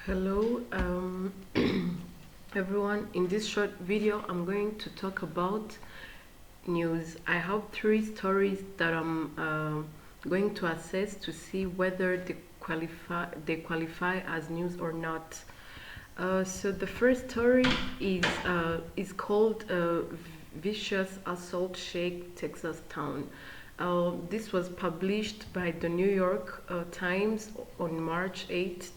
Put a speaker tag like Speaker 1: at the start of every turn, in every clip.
Speaker 1: Hello, everyone. In this short video, I'm going to talk about news. I have three stories that I'm going to assess to see whether they qualify as news or not. So the first story is called "Vicious Assault Shake Texas Town." This was published by the New York Times on March 8th,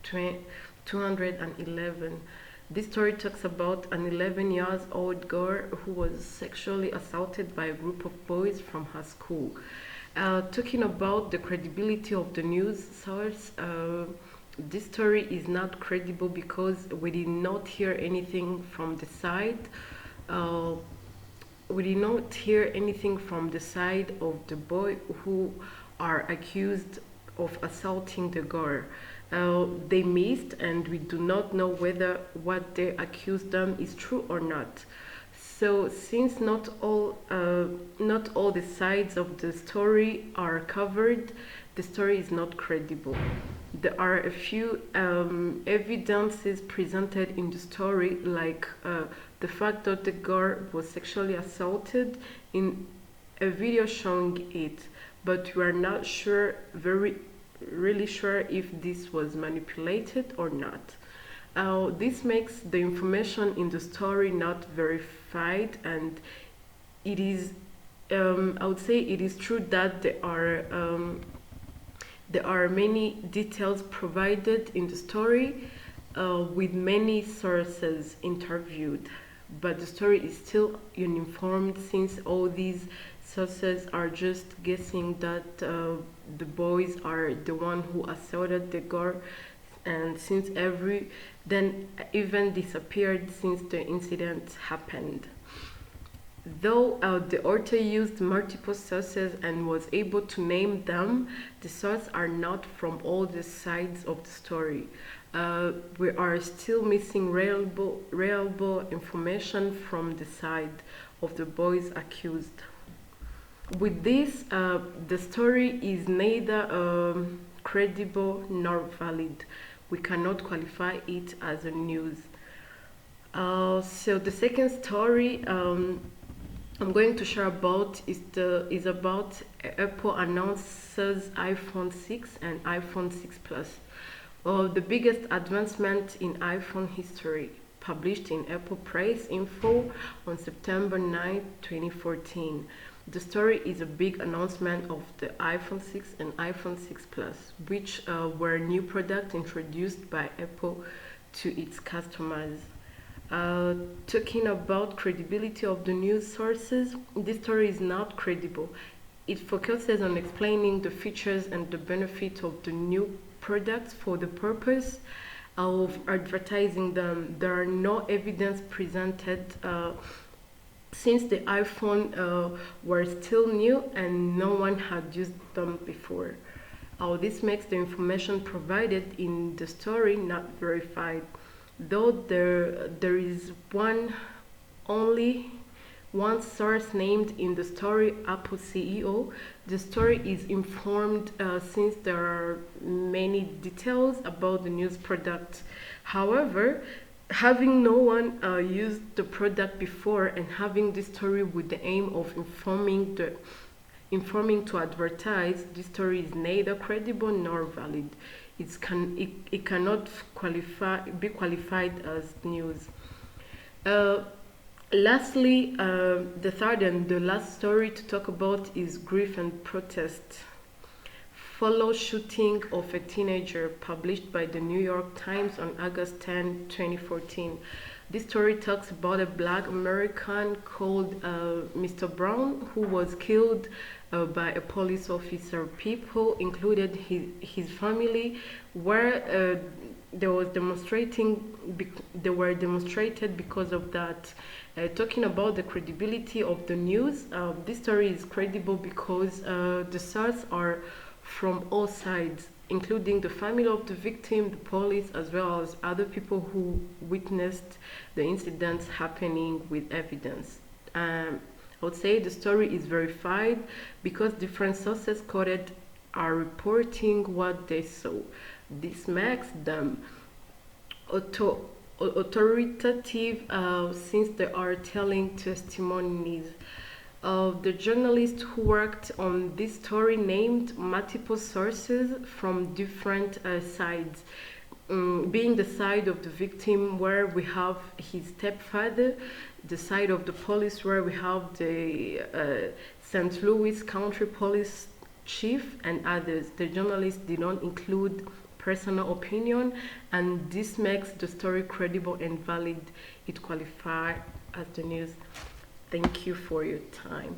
Speaker 1: 211. This story talks about an 11 years old girl who was sexually assaulted by a group of boys from her school. Talking about the credibility of the news source, this story is not credible because we did not hear anything from the side. Uh, we did not hear anything from the side of the boy who are accused of assaulting the girl. They missed, and we do not know whether what they accuse them is true or not. So, since not all the sides of the story are covered, the story is not credible. There are a few evidences presented in the story, like the fact that the girl was sexually assaulted in a video showing it, but we are not sure, really sure if this was manipulated or not. This makes the information in the story not verified, and it is, I would say, it is true that there are many details provided in the story with many sources interviewed, but the story is still uninformed since all these sources are just guessing that the boys are the one who assaulted the girl, and since every then even disappeared since the incident happened. Though the author used multiple sources and was able to name them, the sources are not from all the sides of the story. We are still missing reliable information from the side of the boys accused. With this, the story is neither credible nor valid. We cannot qualify it as a news. So the second story I'm going to share about is about Apple announces iPhone 6 and iPhone 6 Plus, the biggest advancement in iPhone history, published in Apple Press Info on September 9, 2014. The story is a big announcement of the iPhone 6 and iPhone 6 Plus, which were new products introduced by Apple to its customers. Talking about credibility of the news sources, this story is not credible. It focuses on explaining the features and the benefits of the new products for the purpose of advertising them. There are no evidence presented since the iPhone were still new and no one had used them before. This makes the information provided in the story not verified. Though there is only one source named in the story, Apple CEO, the story is informed since there are many details about the news product. However, having no one used the product before and having this story with the aim of informing to advertise, this story is neither credible nor valid. It cannot be qualified as news. Uh, Lastly, the third and the last story to talk about is grief and protest. Follow shooting of a teenager, published by the New York Times on August 10, 2014. This story talks about a black American called Mr. Brown, who was killed by a police officer. People, included his family, were there was they were demonstrated because of that. Talking about the credibility of the news, this story is credible because the sources are from all sides, including the family of the victim, the police, as well as other people who witnessed the incidents happening with evidence. I would say the story is verified because different sources quoted are reporting what they saw. This makes them authoritative since they are telling testimonies. The journalist who worked on this story named multiple sources from different sides, being the side of the victim where we have his stepfather, the side of the police where we have the St. Louis County Police chief and others. The journalist did not include personal opinion, and this makes the story credible and valid. It qualifies as the news. Thank you for your time.